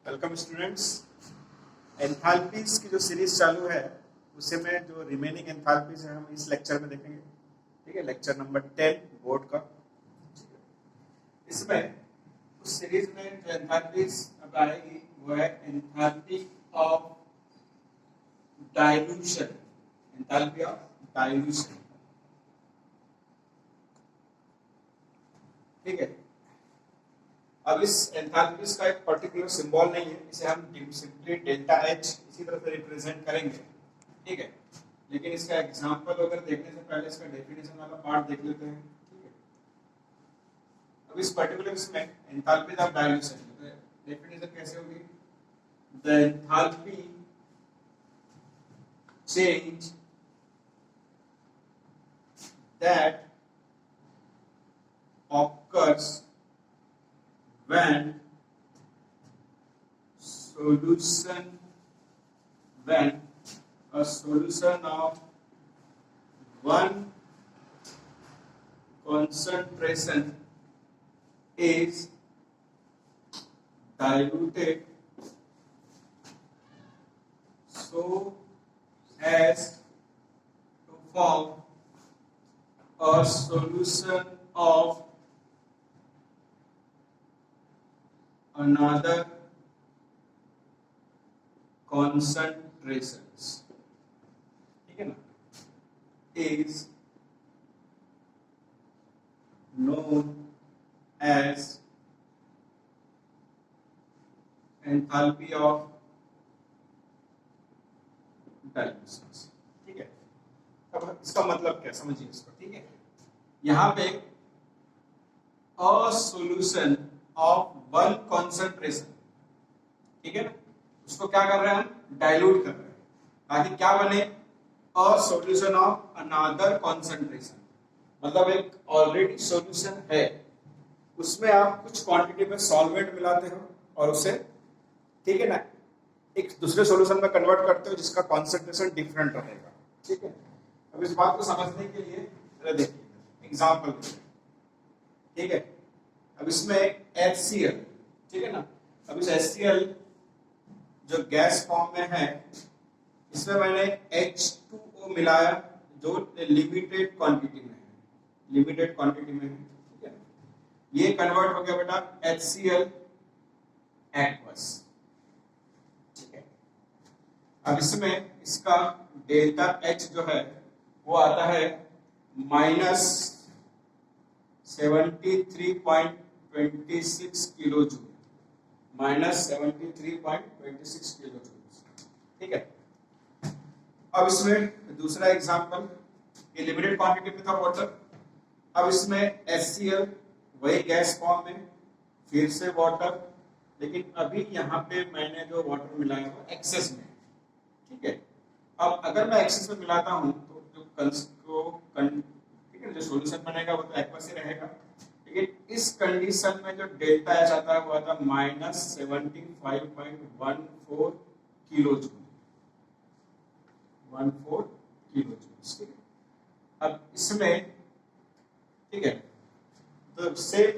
Welcome students. Enthalpies की जो series चालू है उसे में जो रिमेनिंग एंथैल्पीज है हम इस लेक्चर में देखेंगे। ठीक है, लेक्चर नंबर 10 बोर्ड का। इसमें उस सीरीज में जो एंथैल्पीज अब आएगी वो है enthalpy of dilution. Enthalpy of dilution, ठीक है। अब इस एंथैल्पीज का एक पर्टिकुलर सिंबल नहीं है, इसे हम सिंपली डेल्टा एच इसी तरह से रिप्रेजेंट करेंगे, ठीक है। लेकिन इसका एग्जांपल अगर देखने से पहले इसका डेफिनेशन वाला पार्ट देख लेते हैं, ठीक है। अब इस पर्टिकुलर इसमें एंथैल्पी ऑफ डाइल्यूशन डेफिनेशन कैसे होगी? The enthalpy change that occurs when a solution of one concentration is diluted so as to form a solution of another concentrations, ठीक है ना, is known as enthalpy of dilutions, ठीक है। अब इसका मतलब क्या समझिए इसको, ठीक है। यहाँ पे a solution of one concentration, ठीक है ना, उसको क्या कर रहे हैं हम? डाइल्यूट कर रहे हैं ताकि क्या बने? A solution of another concentration. मतलब एक ऑलरेडी सॉल्यूशन है, उसमें आप कुछ क्वांटिटी में सॉल्वेंट मिलाते हो और उसे, ठीक है ना, एक दूसरे सॉल्यूशन में कन्वर्ट करते हो जिसका कॉन्सेंट्रेशन डिफरेंट रहेगा, ठीक है। अब इस बात को समझने के लिए जरा देखिए एग्जांपल, ठीक है। अब इसमें HCl, ठीक है ना। अब इस HCl जो गैस फॉर्म में है, इसमें मैंने H2O मिलाया जो लिमिटेड क्वांटिटी में है, लिमिटेड क्वांटिटी में है, ठीक है। ये कन्वर्ट हो गया बेटा HCl एक्वस, ठीक है। अब इसमें इसका डेल्टा H जो है वो आता है -73.26 किलो जूल, -73.26 किलो जूल, ठीक है। अब इसमें दूसरा एग्जांपल, ये लिमिटेड क्वांटिटी में था वाटर। अब इसमें HCl वही गैस फॉर्म में, फिर से वाटर, लेकिन अभी यहाँ पे मैंने जो वाटर मिलाया वो एक्सेस में, ठीक है। अब अगर मैं एक्सेस में मिलाता हूँ तो जो ठीक है, जो सॉल्यूशन बनेगा वो तो एक्वस ही रहेगा, लेकिन इस कंडीशन में जो डेल्टा एच आता है वो आता है -75.14 किलो जूल, 14 किलो जूल, ठीक है। अब इसमें, ठीक है, तो सेम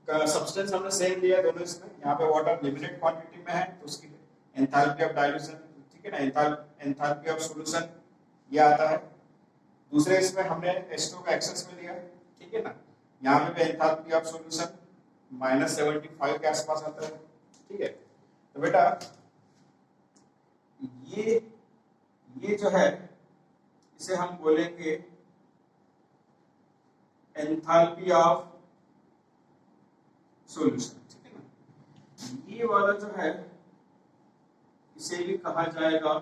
सब्सटेंस हमने सेम लिया दोनों इसमें। यहाँ पे वाटर लिमिटेड क्वांटिटी में है तो उसकी एंथैल्पी ऑफ डाइल्यूशन, ठीक है ना, एंथैल्पी ऑफ सॉल्यूशन ये आता है। दूसरे इसमें हमने H2 का एक्सेस में लिया, ठीक है ना। यहाँ पे भी एंथैल्पी ऑफ सॉल्यूशन -75 के आसपास आता है, ठीक है। तो बेटा ये जो है इसे हम बोलेंगे एंथैल्पी ऑफ सॉल्यूशन, ठीक है ना। ये वाला जो है इसे भी कहा जाएगा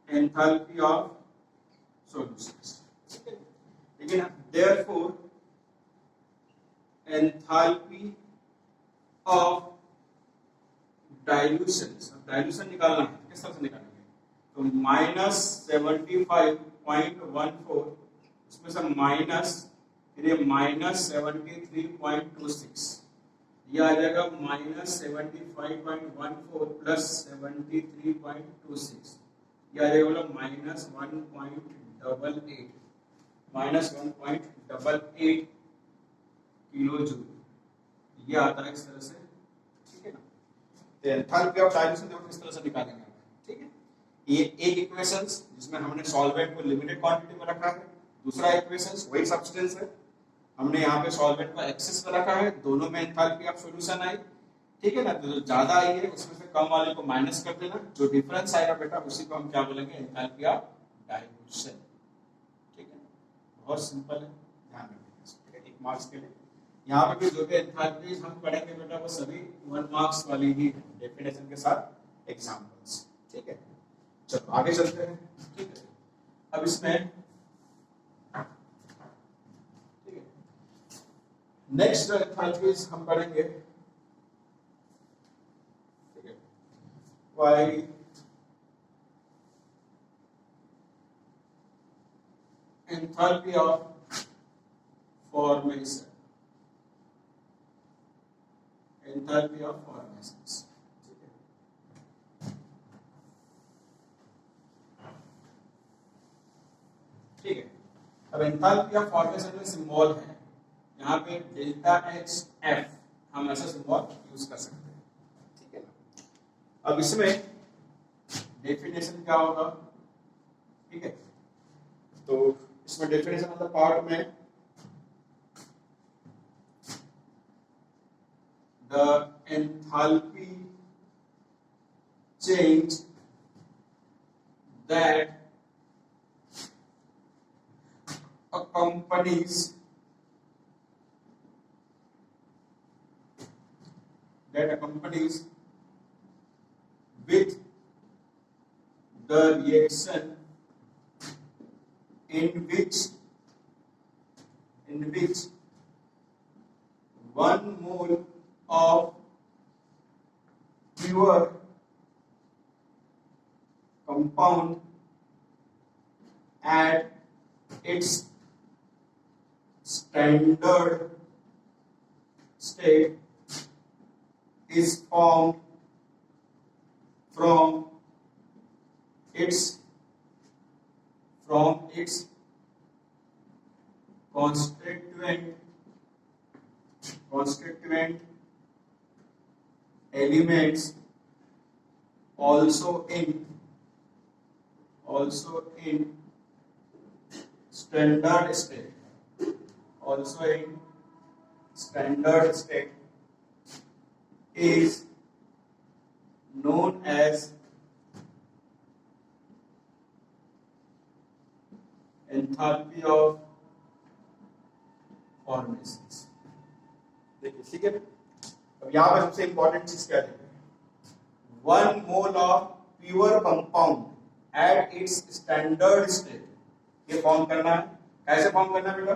एंथैल्पी ऑफ सॉल्यूशंस, ठीक है। लेकिन therefore enthalpy of dilutions, dilution निकालना है किस तरह से निकालेंगे? तो -75.14, उसमें से माइनस, फिर ये -73.26, ये आ जाएगा -75.14 प्लस 73.26, ये आ जाएगा -1.88 किलो जूल, ये आता है इस तरह से, ठीक है ना। तो एंथैल्पी ऑफ डाइल्यूशन देखो किस तरह से निकालेंगे, ठीक है। ये एक इक्वेशंस जिसमें हमने सॉल्वेंट को लिमिटेड क्वांटिटी में रखा है, दूसरा इक्वेशंस वही सब्सटेंस है, हमने यहाँ पे सॉल्वेंट को एक्सेस में रखा है, दोनों में एंथैल्पी ऑफ सॉल्यूशन आई, ठीक है ना। तो जो ज्यादा आई है उसमें से कम वाले को माइनस कर देना, जो डिफरेंस आएगा बेटा उसी को हम क्या बोलेंगे, एंथैल्पी ऑफ डाइल्यूशन, ठीक है। बहुत सिंपल है, ध्यान रखिए, ठीक है, 1 मार्क्स के लिए। यहाँ पे भी जो भी एंथैल्पीज हम पढ़ेंगे बेटा वो सभी 1 मार्क्स वाली ही है, डेफिनेशन के साथ एग्जांपल्स, ठीक है। चलो आगे चलते हैं, ठीक है। अब इसमें नेक्स्ट जो एंथैल्पीज हम पढ़ेंगे, ठीक है, why enthalpy of formation, enthalpy of formations, ठीक है, ठीक है। अब एंथैल्पी ऑफ फॉर्मेशन में सिंबल है यहाँ पे डेल्टा एच एफ, हम ऐसा सिंबल यूज कर सकते हैं, ठीक है ना। अब इसमें डेफिनेशन क्या होगा, ठीक है, तो इसमें डेफिनेशन मतलब पार्ट में the enthalpy change that accompanies with the reaction in which 1 mole of pure compound at its standard state is formed from its constituent elements also in standard state is known as enthalpy of formations। देखिए, ठीक है। अब यहाँ पे सबसे important चीज क्या है, 1 mole of pure compound at its standard state, ये फॉर्म करना है। कैसे फॉर्म करना है बेटा,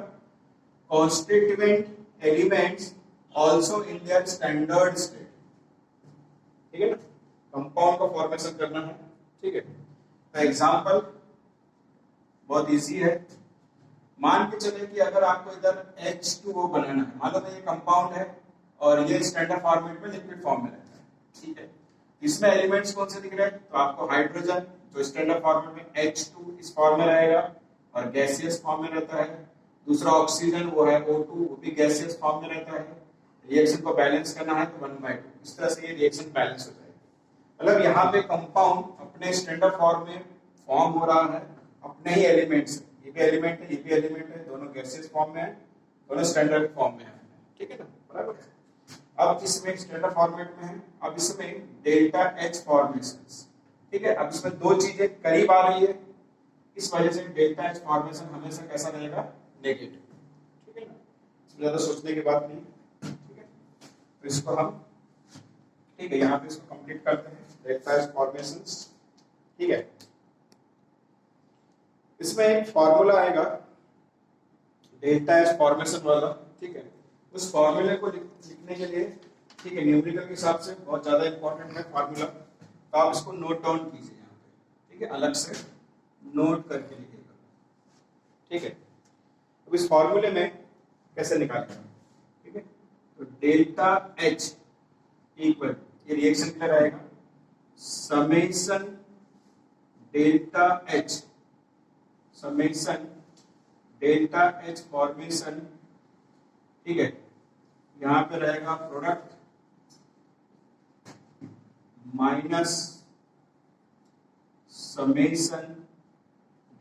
constituent elements also in their standard state, ठीक है ना, कंपाउंड का फॉर्मेशन करना है, ठीक है। तो एग्जांपल बहुत इजी है, मान के चले कि अगर आपको इधर H2O बनाना है, मान लो ये कंपाउंड है और ये स्टैंडर्ड फॉर्मेट में लिक्विड फॉर्म में रहता है, ठीक है। इसमें एलिमेंट्स कौन से दिख रहे हैं, तो आपको हाइड्रोजन जो स्टैंडर्ड फॉर्मेट में H2 इस फॉर्म में रहेगा और गैसियस फॉर्म में रहता है, दूसरा ऑक्सीजन वो है O2, वो भी गैसियस फॉर्म में रहता है। रिएक्शन को बैलेंस करना है तो 1/2, इस तरह से ये रिएक्शन बैलेंस हो जाएगा। मतलब यहाँ पे कंपाउंड अपने स्टैंडर्ड फॉर्म में फॉर्म हो रहा है, अपने ही एलिमेंट्स, ये भी एलिमेंट है, ये भी एलिमेंट है, दोनों गैसियस फॉर्म में है, दोनों स्टैंडर्ड फॉर्म में है, ठीक है ना, बराबर है। अब इसमें स्टैंडर्ड फॉर्मेट में है, अब इसमें डेल्टा एच फॉर्मेशंस, ठीक है। अब इसमें दो चीजें करीब आ रही है, इस वजह से डेल्टा एच फॉर्मेशन हमेशा कैसा रहेगा, नेगेटिव, ठीक है ना, इसमें ज्यादा सोचने की बात नहीं, ठीक है। तो इसको हम, ठीक है, यहाँ पे इसको कंप्लीट करते हैं, डेल्टा एच फॉर्मेशंस, ठीक है। इसमें एक फॉर्मूला आएगा डेल्टा एच फॉर्मेशन वाला, ठीक है। उस फॉर्मूले को लिखने के लिए, ठीक है, न्यूमेरिकल के हिसाब से बहुत ज्यादा इंपॉर्टेंट है फॉर्मूला, तो आप इसको नोट डाउन कीजिए यहाँ पे, ठीक है, अलग से नोट करके लिखिएगा, ठीक है। अब इस फॉर्मूले में कैसे निकालेंगे, ठीक है, तो डेल्टा एच इक्वल, ये रिएक्शन के लिए रहेगा, summation delta H, summation delta H formation, ठीक है, यहां पे रहेगा product minus summation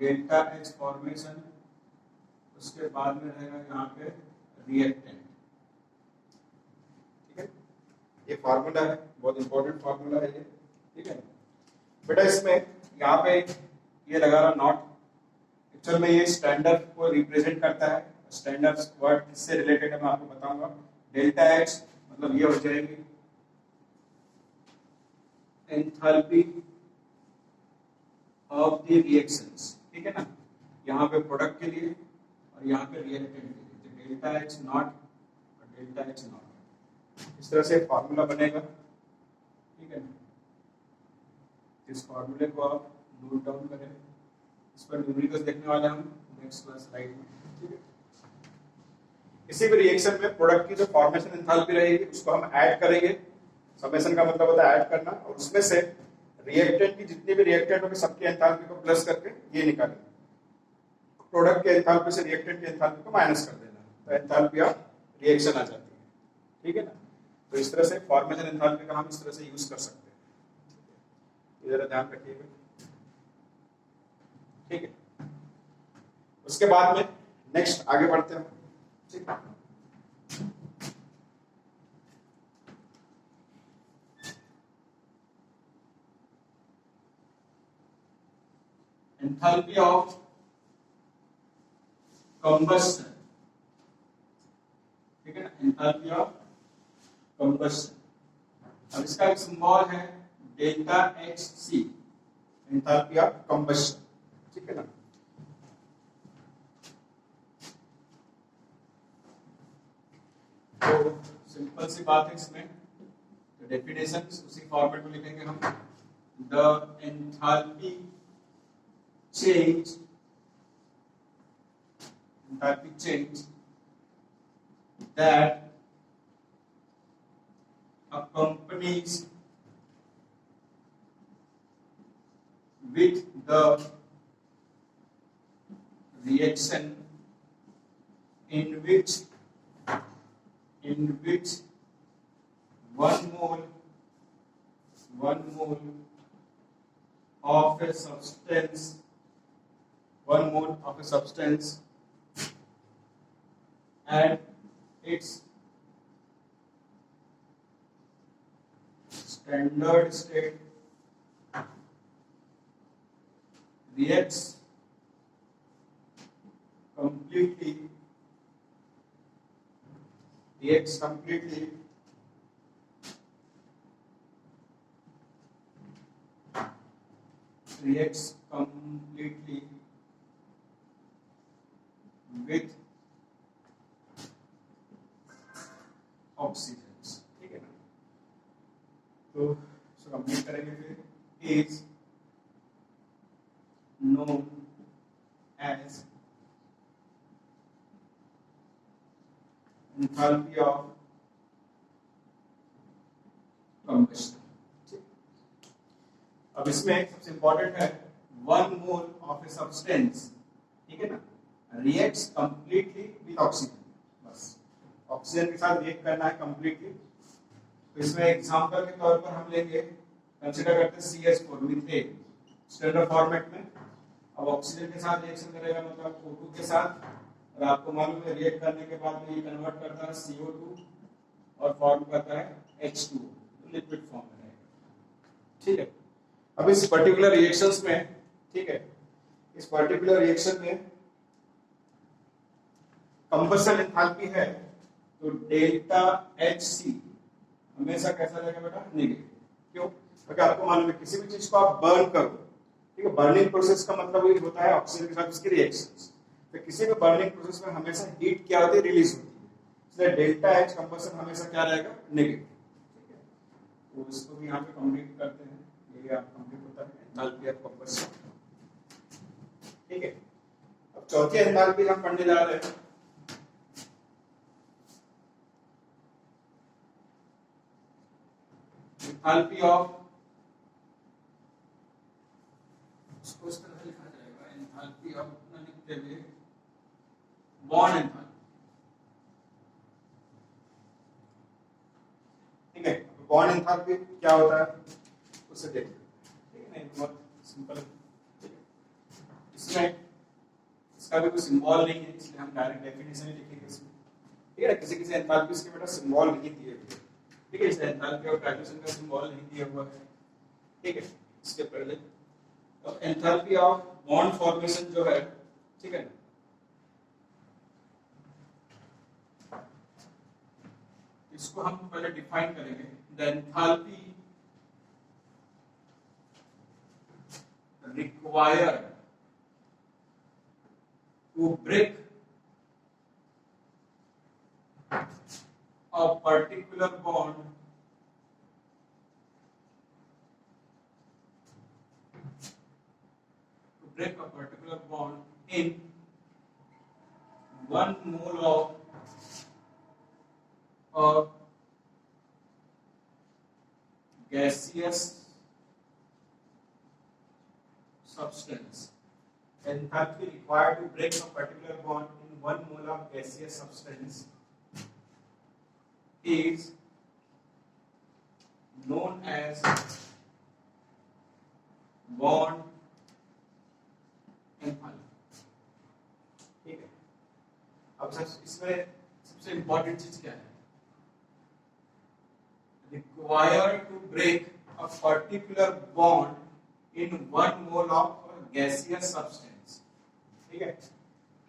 delta H formation, उसके बाद में रहेगा यहाँ पे रिएक्टेंट। ठीक है, ये फार्मूला है, बहुत इंपॉर्टेंट फार्मूला है ये। ठीक है बेटा, इसमें यहाँ पे ये लगा रहा नॉट, एक्चुअल में ये स्टैंडर्ड को रिप्रेजेंट करता है। स्टैंडर्ड वर्ड किससे रिलेटेड है मैं आपको बताऊंगा। डेल्टा एच मतलब ये हो जाएगी एंथैल्पी ऑफ द रिएक्शंस। ठीक है ना, यहाँ पे प्रोडक्ट के लिए और यहाँ पे रिएक्टेंट के लिए, डेल्टा एच नॉट और डेल्टा एच नॉट, इस तरह से फार्मूला बनेगा। ठीक है, इस फार्मूले को आप नोट डाउन करें, इस पर न्यूमेरिकल्स देखने वाले हम नेक्स्ट क्लास स्लाइड में। ठीक है, किसी भी रिएक्शन में प्रोडक्ट की जो फॉर्मेशन एंथैल्पी रहेगी उसको हम ऐड करेंगे। समेशन का मतलब होता है ऐड करना, और उसमें से रिएक्टेंट की जितनी भी रिएक्टेंट होगी सबकी एंथैल्पी को प्लस करके ये निकालेंगे, प्रोडक्ट के एंथैल्पी से रिएक्टेंट की एंथैल्पी को माइनस कर देना, तो एंथैल्पी ऑफ रिएक्शन आ जाती है। ठीक है ना, तो इस तरह से फॉर्मेशन एंथैल्पी का हम इस तरह से यूज कर सकते हैं, जरा ध्यान रखिएगा। ठीक है, उसके बाद में नेक्स्ट आगे बढ़ते हैं। ठीक है, एंथैल्पी ऑफ कंबस्शन। ठीक है ना, एंथैल्पी ऑफ कंबस्शन। अब इसका एक सिंबल है delta H C, enthalpy of combustion. ठीक है ना, तो सिंपल सी बात है इसमें, तो डेफिनेशन उसी फॉर्मेट में लिखेंगे हम। The enthalpy change that accompanies with the reaction in which one mole of a substance at its standard state reacts completely with oxygen. ठीक है ना, तो इसको कंप्लीट करेंगे फिर। Is known as enthalpy of combustion. अब इसमें सबसे इंपॉर्टेंट है 1 मोल ऑफ ए सब्सटेंस, ठीक है ना, रिएक्ट्स कंप्लीटली विद ऑक्सीजन। बस ऑक्सीजन के साथ रिएक्ट करना है कंप्लीटली। तो इसमें एग्जांपल के तौर पर हम लेंगे, कंसीडर करते हैं CH4 मीथेन स्टैंडर्ड फॉर्मेट में। अब ऑक्सीजन के साथ रिएक्शन करेगा मतलब O2 के साथ, और आपको मालूम है रिएक्ट करने के बाद में ये कन्वर्ट करता है CO2 और फॉर्म करता है H2, लिक्विड फॉर्म में रहेगा। ठीक है, अब इस पर्टिकुलर रिएक्शंस में, ठीक है, इस पर्टिकुलर रिएक्शन में कंबशन एंथैल्पी है तो डेल्टा HC हमेशा कैसा रहेगा बेटा, नेगेटिव। क्यों? क्योंकि आपको मालूम है किसी भी चीज को आप बर्न करो, ठीक है, बर्निंग प्रोसेस का मतलब ये होता है ऑक्सीजन के साथ उसकी रिएक्शंस। तो किसी भी बर्निंग प्रोसेस में हमेशा हीट क्या होती है, रिलीज होती है, इसलिए डेल्टा H कंबशन हमेशा क्या रहेगा, नेगेटिव। ठीक है, तो इसको भी यहाँ पे कंप्लीट करते हैं, ये आप कंप्लीट होता है एंथैल्पी ऑफ कंबशन। ठीक है, अब चौथी एंथैल्पी हम पढ़ने जा रहे हैं, एंथैल्पी ऑफ, इसको इस तरह लिखा जाएगा, एंथैल्पी ऑफ अपना लिखते हुए बॉन्ड एंथैल्पी। ठीक है, बॉन्ड एंथैल्पी क्या होता है, उसे देख लो, ठीक है ना, बहुत सिंपल है। इसमें इसका भी कोई सिंबल नहीं है, इसलिए हम डायरेक्ट डेफिनेशन ही लिखेंगे इसमें, ठीक है ना। किसी किसी एंथैल्पी के बेटा सिंबल नहीं दिए हुए, ठीक है, इस एंथैल्पी और डाइल्यूशन का सिंबल नहीं दिया हुआ है, ठीक है। इसके पहले तो एंथैल्पी ऑफ बॉन्ड फॉर्मेशन जो है, ठीक है ना, इसको हम पहले डिफाइन करेंगे। The enthalpy required to break a particular bond in 1 mole of a gaseous substance. Enthalpy required to break a particular bond in 1 mole of gaseous substance is known as bond enthalpy. ठीक है। अब इसमें सबसे important चीज क्या है? Required to break a particular bond in 1 mole of gaseous substance, ठीक है।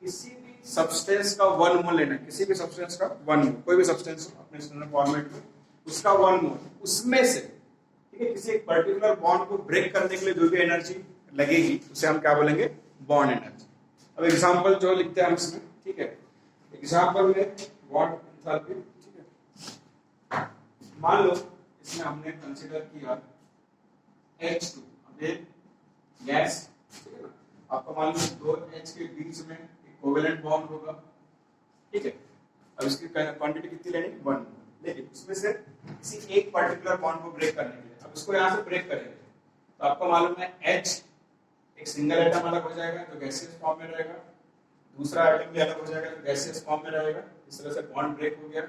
किसी भी सब्सटेंस का 1 मोल लेना, किसी भी सब्सटेंस का 1 मोल, कोई भी सब्सटेंस अपने स्टैंडर्ड फॉर्मेट में उसका 1 मोल, उसमें से, ठीक है, किसी एक पर्टिकुलर बॉन्ड को ब्रेक करने के लिए जो भी एनर्जी लगेगी उसे हम क्या बोलेंगे? Bond energy. अब एग्जांपल जो लिखते हैं हम इसमें, ठीक है, एग्जांपल में बॉन्ड एंथैल्पी, ठीक है। मान लो इसमें हमने कंसीडर किया H2, अब ये गैस, ठीक है ना, आपको मालूम है 2 H के बीच में एक कोवेलेंट बॉन्ड होगा, ठीक है। अब इसकी क्वांटिटी कितनी लेनी? 1, लेकिन उसमें से किसी एक पर्टिकुलर बॉन्ड को ब्रेक करने के लिए, अब इसको यहाँ से ब्रेक करेंगे तो आपको मालूम है H एक सिंगल एटम अलग हो जाएगा जो गैसियस फॉर्म में रहेगा, दूसरा एटम भी अलग हो जाएगा जो गैसियस फॉर्म में रहेगा, इस तरह से बॉन्ड ब्रेक हो गया।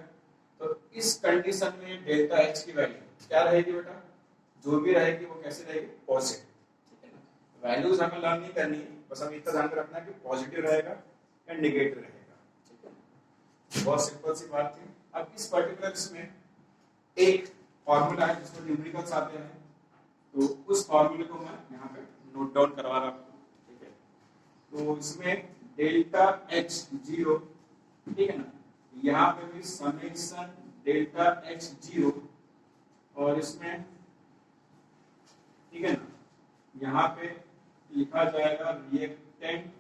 तो इस कंडीशन में डेल्टा H की वैल्यू क्या रहेगी बेटा? जो भी रहेगी वो कैसे रहेगी? पॉजिटिव, ठीक है ना। वैल्यूज हमें लर्न नहीं करनी है, बस हमें इतना ध्यान रखना है कि पॉजिटिव रहेगा या नेगेटिव रहेगा, ठीक है। बहुत सिंपल सी बात थी। अब इस पर्टिकुलर इसमें एक फॉर्मूला है जिसको न्यूमेरिकल्स आते हैं, तो उस फॉर्मूले को मैं यहाँ पे नोट डाउन करवा रहा हूँ, ठीक है। तो इसमें डेल्टा H0, ठीक है ना, यहाँ पे भी समेशन डेल्टा H0, और इसमें, ठीक है ना, यहाँ पे लिखा जाएगा रिएक्टेंट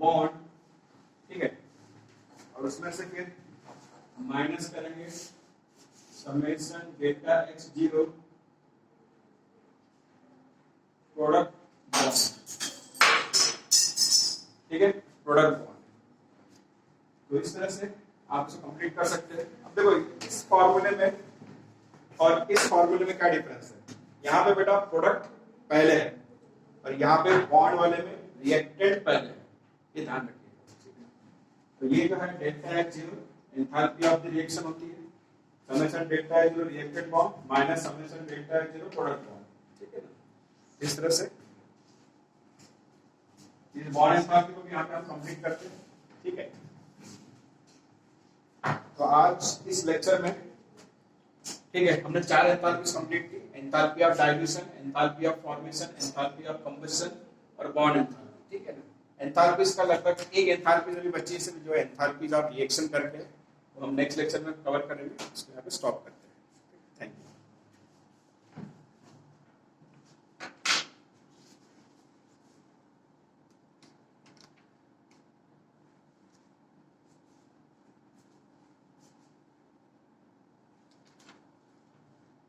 बॉन्ड, ठीक है, और उसमें से फिर माइनस करेंगे summation delta H0 product bond, ठीक है, प्रोडक्ट बॉन्ड। तो इस तरह से आप इसे कंप्लीट कर सकते हैं। अब देखो इस फॉर्मूले में और इस फॉर्मूले में क्या डिफरेंस है? यहाँ पे बेटा प्रोडक्ट पहले है और यहाँ पे बॉन्ड वाले में रिएक्टेंट पहले है, ये ध्यान रखिएगा। तो ये जो है delta H0 enthalpy of the reaction होती है, summation delta H0 reactant bond minus summation delta H0 product bond, ठीक है ना। इस तरह से इस बॉन्ड एंथैल्पी को भी यहाँ पे हम कंप्लीट करते हैं, ठीक है। तो आज इस लेक्चर में, ठीक है, हमने 4 एंथैल्पीज कंप्लीट की, enthalpy of dilution, enthalpy of formation, enthalpy of combustion और बॉन्ड एंथैल्पी, ठीक है ना। एंथैल्पीज का लगभग एक एंथैल्पी भी बची है, जो एंथैल्पीज ऑफ रिएक्शन करके वो हम नेक्स्ट लेक्चर में कवर करेंगे, इसको यहाँ पे स्टॉप करते हैं।